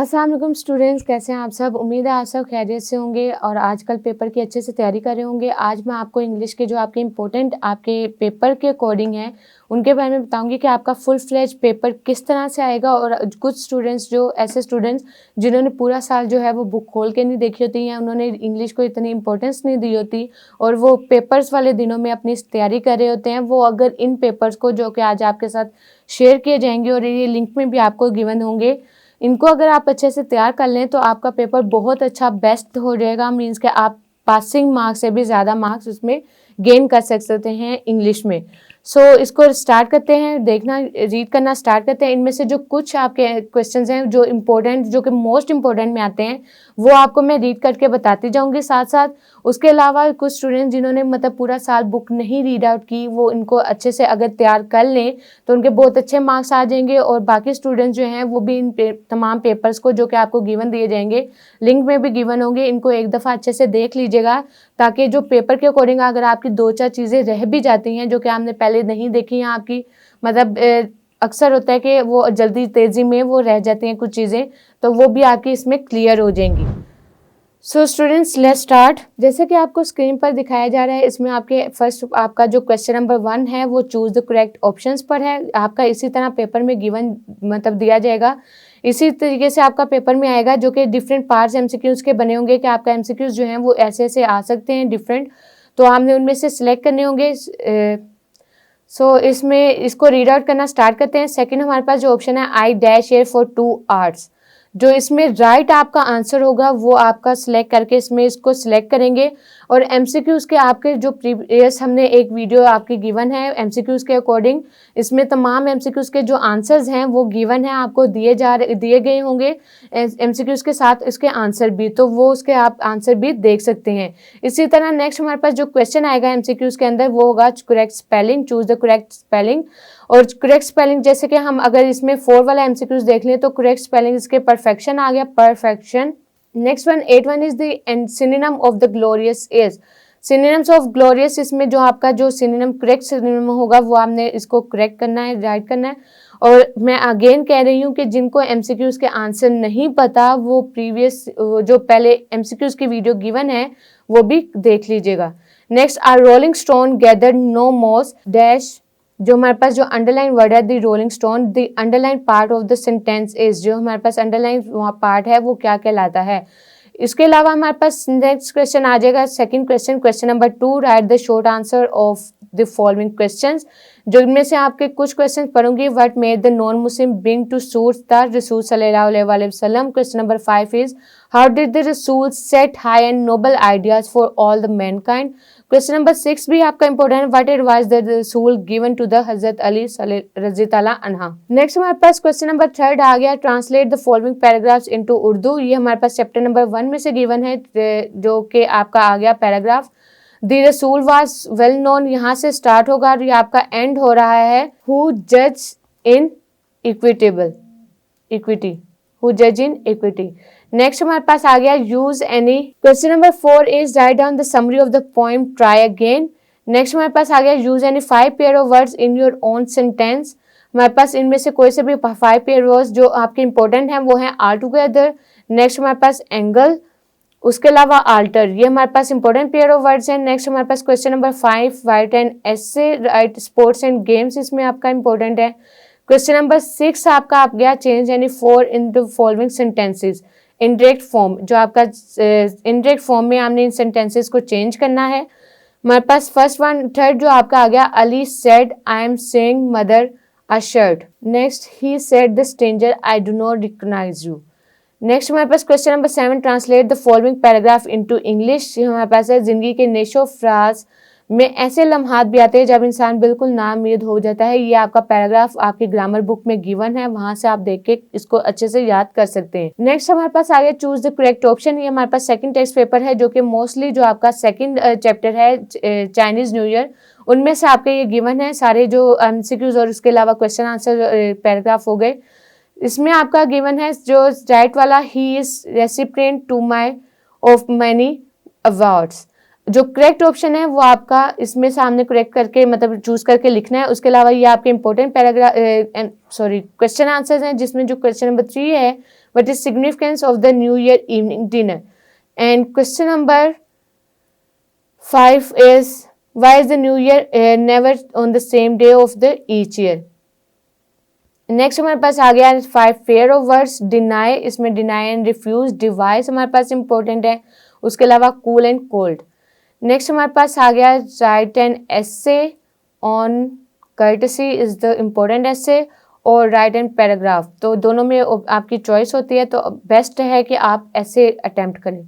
अस्सलाम वालेकुम स्टूडेंट्स, कैसे हैं आप सब। उम्मीद है आप सब खैरियत से होंगे और आजकल पेपर की अच्छे से तैयारी कर रहे होंगे। आज मैं आपको इंग्लिश के जो आपके इम्पोर्टेंट आपके पेपर के अकॉर्डिंग हैं उनके बारे में बताऊंगी कि आपका फुल फ्लेज पेपर किस तरह से आएगा। और कुछ स्टूडेंट्स जो ऐसे स्टूडेंट्स जिन्होंने पूरा साल जो है वो बुक खोल के नहीं देखी होती या उन्होंने इंग्लिश को इतनी इंपॉर्टेंस नहीं दी होती और वो पेपर्स वाले दिनों में अपनी तैयारी कर रहे होते हैं, वो अगर इन पेपर्स को जो कि आज आपके साथ शेयर किए जाएंगे और ये लिंक में भी आपको गिवन होंगे, इनको अगर आप अच्छे से तैयार कर लें तो आपका पेपर बहुत अच्छा बेस्ट हो जाएगा। मीन्स कि आप पासिंग मार्क्स से भी ज़्यादा मार्क्स उसमें गेन कर सकते हैं इंग्लिश में। इसको स्टार्ट करते हैं, देखना रीड करना स्टार्ट करते हैं। इनमें से जो कुछ आपके क्वेश्चंस हैं जो इम्पोर्टेंट जो कि मोस्ट इम्पोर्टेंट में आते हैं वो आपको मैं रीड करके बताती जाऊंगी साथ साथ। उसके अलावा कुछ स्टूडेंट जिन्होंने मतलब पूरा साल बुक नहीं रीड आउट की, वो इनको अच्छे से अगर तैयार कर लें तो उनके बहुत अच्छे मार्क्स आ जाएंगे। और बाकी स्टूडेंट्स जो हैं वो भी इन तमाम पेपर्स को जो कि आपको गिवन दिए जाएंगे, लिंक में भी गिवन होंगे, इनको एक दफ़ा अच्छे से देख लीजिएगा ताकि जो पेपर के अकॉर्डिंग अगर आपकी दो चार चीज़ें रह भी जाती हैं जो कि आपने पहले नहीं देखी हैं, आपकी मतलब अक्सर होता है कि वो जल्दी तेज़ी में वो रह जाती हैं कुछ चीज़ें, तो वो भी आपकी इसमें क्लियर हो जाएंगी। So students let's start. जैसे कि आपको स्क्रीन पर दिखाया जा रहा है, इसमें आपके फर्स्ट आपका जो क्वेश्चन नंबर 1 है वो चूज द करेक्ट ऑप्शंस पर है। आपका इसी तरह पेपर में गिवन मतलब दिया जाएगा, इसी तरीके से आपका पेपर में आएगा जो कि डिफरेंट पार्ट्स एमसीक्यूज के बने होंगे कि आपका एमसीक्यूज जो हैं वो ऐसे ऐसे आ सकते हैं डिफरेंट, तो आपने उनमें से सिलेक्ट करने होंगे। इसमें इसको रीड आउट करना स्टार्ट करते हैं। सेकंड हमारे पास जो ऑप्शन है I dash air for 2 hours, जो इसमें राइट आपका आंसर होगा वो आपका सिलेक्ट करके इसमें इसको सिलेक्ट करेंगे। और एमसीक्यूज के आपके जो प्रीवियस हमने एक वीडियो आपकी गिवन है एमसीक्यूज के अकॉर्डिंग, इसमें तमाम एमसीक्यूज के जो आंसर्स हैं वो गिवन है, आपको दिए गए होंगे एमसीक्यूज के साथ इसके आंसर भी, तो वो उसके आप आंसर भी देख सकते हैं। इसी तरह नेक्स्ट हमारे पास जो क्वेश्चन आएगा एमसीक्यूज के अंदर वो होगा correct spelling, choose the correct spelling. और करेक्ट स्पेलिंग जैसे कि हम अगर इसमें 4 वाला एमसीक्यूज देख लें तो करेक्ट स्पेलिंग इसके परफेक्शन आ गया, perfection. Next one 8 one is the synonym of the glorious is, synonyms of glorious, इसमें जो आपका जो सिनोनिम करेक्ट सिनोनिम होगा वो आपने इसको करेक्ट करना है, राइट करना है। और मैं अगेन कह रही हूँ कि जिनको एमसीक्यूज के आंसर नहीं पता वो प्रीवियस जो पहले एमसीक्यूज की वीडियो गिवन है वो भी देख लीजिएगा। Next are rolling stone gather no moss dash, जो हमारे पास जो अंडरलाइन वर्ड है the rolling stone, the underline part of the sentence is, जो हमारे पास अंडरलाइन पार्ट है वो क्या कहलाता है। इसके अलावा हमारे पास नेक्स्ट क्वेश्चन आ जाएगा second question, question number 2 write the short answer of the following questions, जो इनमें से आपके कुछ क्वेश्चन पढ़ूंगी। What made the non Muslim bring to suit the रसूल सल्लल्लाहु अलैहि वसल्लम। Question number 5 is how did the रसूल set high and noble ideas for all the mankind. Question number 6 भी आपका इंपॉर्टेंट है, व्हाट एडवाइस द रसूल गिवन टू द हजरत अली रज़ी अल्लाह अन्हा। नेक्स्ट हमारे पास क्वेश्चन नंबर 3 आ गया, translate the following paragraphs into Urdu. ये हमारे पास चैप्टर नंबर 1 में से गिवन है जो कि आपका आ गया पैराग्राफ। द रसूल वाज वेल नोन, यहाँ से स्टार्ट होगा और ये आपका एंड हो रहा है हु जज इन इक्विटी, हु जज इन इक्विटी। नेक्स्ट हमारे पास आ गया use any. Question number 4 is write down the summary of the poem try again. Next हमारे पास आ गया use any 5 pair of words in your own sentence. हमारे पास इनमें से कोई से भी 5 पेयर वर्ड्स जो आपके इंपॉर्टेंट हैं वो हैं आल टुगेदर। नेक्स्ट हमारे पास एंगल, उसके अलावा आल्टर, ये हमारे पास इंपॉर्टेंट पेयर ऑफ वर्ड्स हैं। नेक्स्ट हमारे पास question number 5 write and essay, write sports and games, इसमें आपका इंपॉर्टेंट है। क्वेश्चन नंबर 6 आपका आ गया change any 4 in the following sentences. Indirect form, जो आपका इनडायरेक्ट फॉर्म में हमने इन सेंटेंसेस को चेंज करना है। हमारे पास फर्स्ट वन थर्ड जो आपका आ गया, Ali said I am saying mother a shirt. Next he said the stranger I do not recognise you. Next हमारे पास question number 7 translate the following paragraph into English. हमारे पास है जिंदगी के नेशो फ्राज में ऐसे लम्हात भी आते हैं जब इंसान बिल्कुल नाउम्मीद हो जाता है। ये आपका पैराग्राफ आपकी ग्रामर बुक में गिवन है, वहां से आप देख के इसको अच्छे से याद कर सकते हैं। नेक्स्ट हमारे पास आ गया चूज द करेक्ट ऑप्शन। ये हमारे पास सेकंड टेक्स्ट पेपर है जो कि मोस्टली जो आपका सेकंड चैप्टर है चाइनीज न्यू ईयर, उनमें से आपके ये गिवन है सारे जो एमसीक्यूज और उसके अलावा क्वेश्चन आंसर पैराग्राफ हो गए। इसमें आपका गिवन है जो राइट वाला, he is recipient to my of many awards, जो करेक्ट ऑप्शन है वो आपका इसमें सामने करेक्ट करके मतलब चूज करके लिखना है। उसके अलावा ये आपके इंपॉर्टेंट क्वेश्चन आंसर्स हैं, जिसमें जो क्वेश्चन नंबर 3 है, what is significance of the new year evening dinner, and question number 5 is why is the new year never on the same day of the each year। Next हमारे पास आ गया 5 pair of words, deny, इसमें deny and refuse, device हमारे पास important है। उसके अलावा कूल एंड कोल्ड। नेक्स्ट हमारे पास आ गया write an essay on courtesy is the important essay, और राइट एंड पैराग्राफ। तो दोनों में आपकी चॉइस होती है, तो बेस्ट है कि आप ऐसे अटेम्प्ट करें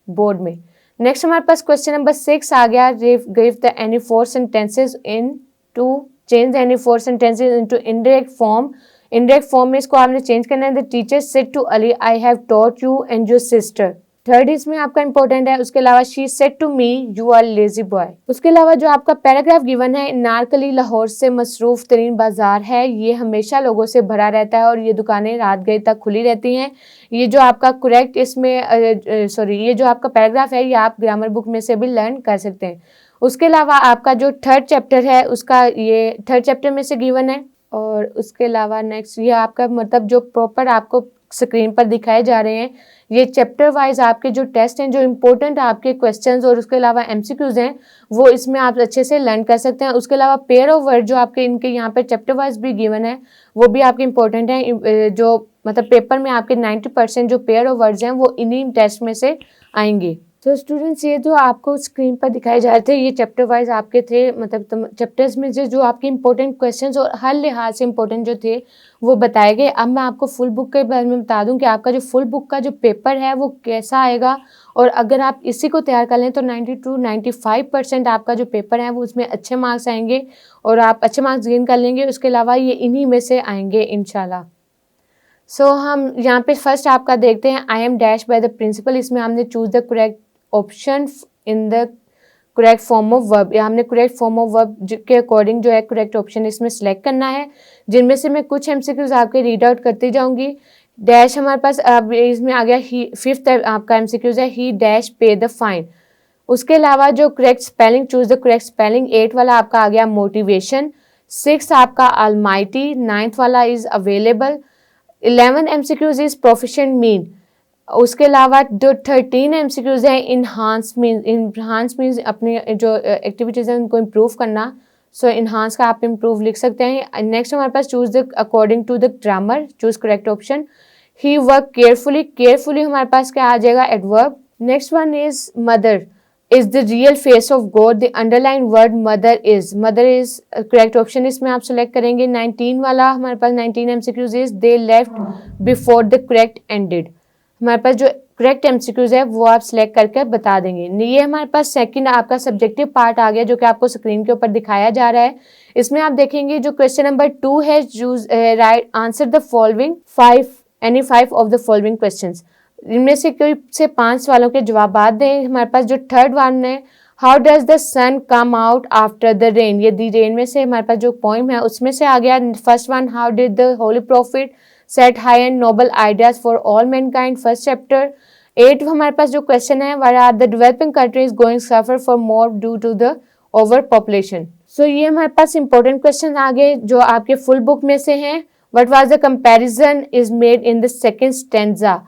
बोर्ड में। नेक्स्ट हमारे पास क्वेश्चन नंबर 6 आ गया, give the any 4 sentences in to change any 4 sentences into indirect form. Indirect form में इसको आपने चेंज करना है। The teacher said to Ali I have taught you and your sister. Third इसमें आपका इंपॉर्टेंट है। उसके अलावा she said to me you are lazy boy. उसके अलावा जो आपका पैराग्राफ गिवन है, नारकली लाहौर से मसरूफ तरीन बाजार है, ये हमेशा लोगों से भरा रहता है और ये दुकानें रात गए तक खुली रहती हैं। ये जो आपका करेक्ट इसमें ये जो आपका पैराग्राफ है, ये आप ग्रामर बुक में से भी लर्न कर सकते हैं। उसके अलावा आपका जो थर्ड चैप्टर है, उसका ये थर्ड चैप्टर में से गिवन है। और उसके अलावा नेक्स्ट ये आपका मतलब जो प्रॉपर आपको स्क्रीन पर दिखाए जा रहे हैं, ये चैप्टर वाइज आपके जो टेस्ट हैं, जो इम्पोर्टेंट आपके क्वेश्चंस और उसके अलावा एमसीक्यूज हैं, वो इसमें आप अच्छे से लर्न कर सकते हैं। उसके अलावा पेयर ऑफ वर्ड जो आपके इनके यहाँ पे चैप्टर वाइज भी गिवन है, वो भी आपके इम्पोर्टेंट हैं। जो मतलब पेपर में आपके 90% जो पेयर ऑफ वर्ड्स हैं वो इन्हीं टेस्ट में से आएंगे। तो स्टूडेंट्स, ये जो आपको स्क्रीन पर दिखाए जा रहे थे, ये चैप्टर वाइज आपके थे। मतलब चैप्टर्स में जो आपके इंपॉर्टेंट क्वेश्चंस और हर लिहाज से इंपॉर्टेंट जो थे वो बताए गए। अब मैं आपको फुल बुक के बारे में बता दूं कि आपका जो फुल बुक का जो पेपर है वो कैसा आएगा, और अगर आप इसी को तैयार कर लें तो 90-95% आपका जो पेपर है वो उसमें अच्छे मार्क्स आएंगे और आप अच्छे मार्क्स गेन कर लेंगे। उसके अलावा ये इन्हीं में से आएंगे इंशाल्लाह। सो हम यहाँ पे फर्स्ट आपका देखते हैं, I am dash by the principal. इसमें हमने choose the correct option in the correct form of verb, या हमने करेक्ट फॉर्म ऑफ वर्ब के अकॉर्डिंग जो है करेक्ट ऑप्शन इसमें सेलेक्ट करना है, जिनमें से मैं कुछ एमसीक्यूज आपके रीड आउट करती जाऊंगी। डैश हमारे पास अब इसमें आ गया, ही फिफ्थ आपका एमसीक्यूज है, ही डैश पे द फाइन। उसके अलावा जो correct spelling, choose the correct spelling, 8 वाला आपका आ गया मोटिवेशन, 6 आपका अलमाइटी, 9th वाला is available, 11 MCQs is proficient mean. उसके अलावा जो 13 एमसीक्यूज है इनहांस मीन्स अपनी जो एक्टिविटीज हैं उनको इम्प्रूव करना। सो इनहांस का आप इम्प्रूव लिख सकते हैं। नेक्स्ट हमारे पास choose the according to the grammar, choose correct option. He work carefully, carefully हमारे पास क्या आ जाएगा, adverb. Next one is mother is the real face of God, the underline word mother is correct option इसमें आप select करेंगे। 19 वाला हमारे पास 19 MCQs is they left before the correct ended. हमारे पास जो करेक्ट एमसीक्यूज है वो आप सिलेक्ट करके बता देंगे। ये हमारे पास सेकंड आपका सब्जेक्टिव पार्ट आ गया, जो कि आपको स्क्रीन के ऊपर दिखाया जा रहा है। इसमें आप देखेंगे जो क्वेश्चन नंबर 2 है, choose right answer the following 5 of the following questions. इनमें से कोई से 5 सवालों के जवाब दें। हमारे पास जो थर्ड वन है, how does the sun come out after the rain, ये दी रेन में से हमारे पास जो पोइम है उसमें से आ गया। First one, how did the holy prophet set high and noble ideas for all mankind, first chapter. 8 हमारे पास जो क्वेश्चन है, what are the developing countries going suffer for more due to the over population. So ये हमारे पास important question आ गए जो आपके फुल बुक में से हैं। What was the comparison is made in the second stanza,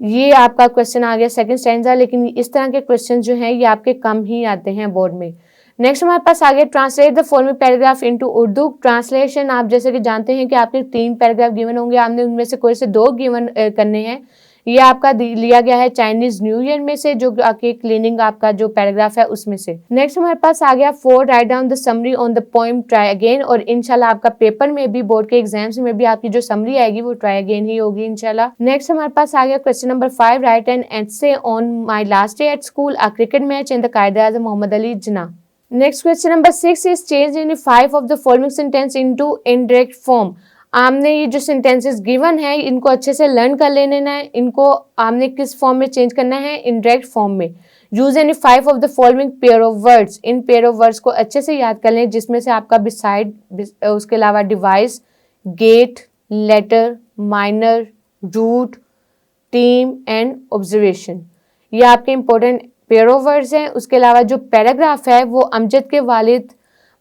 ये आपका क्वेश्चन आ गया सेकंड स्टैंजा। लेकिन इस तरह के क्वेश्चन जो हैं ये आपके कम ही आते हैं बोर्ड में। नेक्स्ट हमारे पास आ गया, translate the following paragraph into Urdu. Translation आप जैसे कि जानते हैं कि आपके 3 पैराग्राफ गिवन होंगे, आपने उनमें से कोई से 2 गिवन करने हैं। ये आपका लिया गया है चाइनीज न्यू ईयर में से, जो आपकी क्लीनिंग आपका जो पैराग्राफ है उसमें से। नेक्स्ट हमारे पास आ गया 4 write down the summary on the poem try again. और इंशाल्लाह आपका पेपर में भी, बोर्ड के एग्जाम्स में भी आपकी जो समरी आएगी वो ट्राई अगेन ही होगी इंशाल्लाह। नेक्स्ट हमारे पास आ गया question number 5, write an essay on my last day at school, a cricket match in the Quaid-e-Azam Mohammad Ali Jinnah. Next question number 6 is change in 5 of the following sentence into indirect form. आपने ये जो sentences given है इनको अच्छे से learn कर लेना है। इनको आपने किस फॉर्म में चेंज करना है, इनडायरेक्ट फॉर्म में। Use any 5 of the following pair of words, in pair of words को अच्छे से याद कर लें, जिसमें से आपका बिसाइड, उसके अलावा device, gate, letter, minor, root, team and observation, ये आपके इंपॉर्टेंट पेयर ऑफ वर्ड्स हैं। उसके अलावा जो पैराग्राफ है वो अमजद के वालिद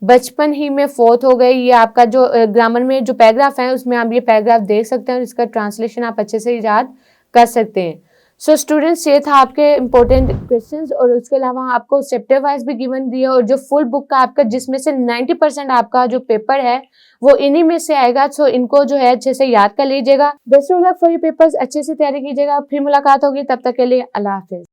बचपन ही में फौत हो गए। ये आपका जो ग्रामर में जो पैराग्राफ है उसमें आप ये पैराग्राफ देख सकते हैं और इसका ट्रांसलेशन आप अच्छे से याद कर सकते हैं। सो स्टूडेंट्स, ये था आपके इंपॉर्टेंट क्वेश्चंस और उसके अलावा आपको चैप्टर वाइज भी गिवन दिया और जो फुल बुक का आपका जिसमें से 90% आपका जो पेपर है वो इन्हीं में से आएगा। सो इनको जो है अच्छे से याद कर लीजिएगा। Best of luck for your papers, अच्छे से तैयारी कीजिएगा। फिर मुलाकात होगी, तब तक के लिए अल्लाह हाफिज।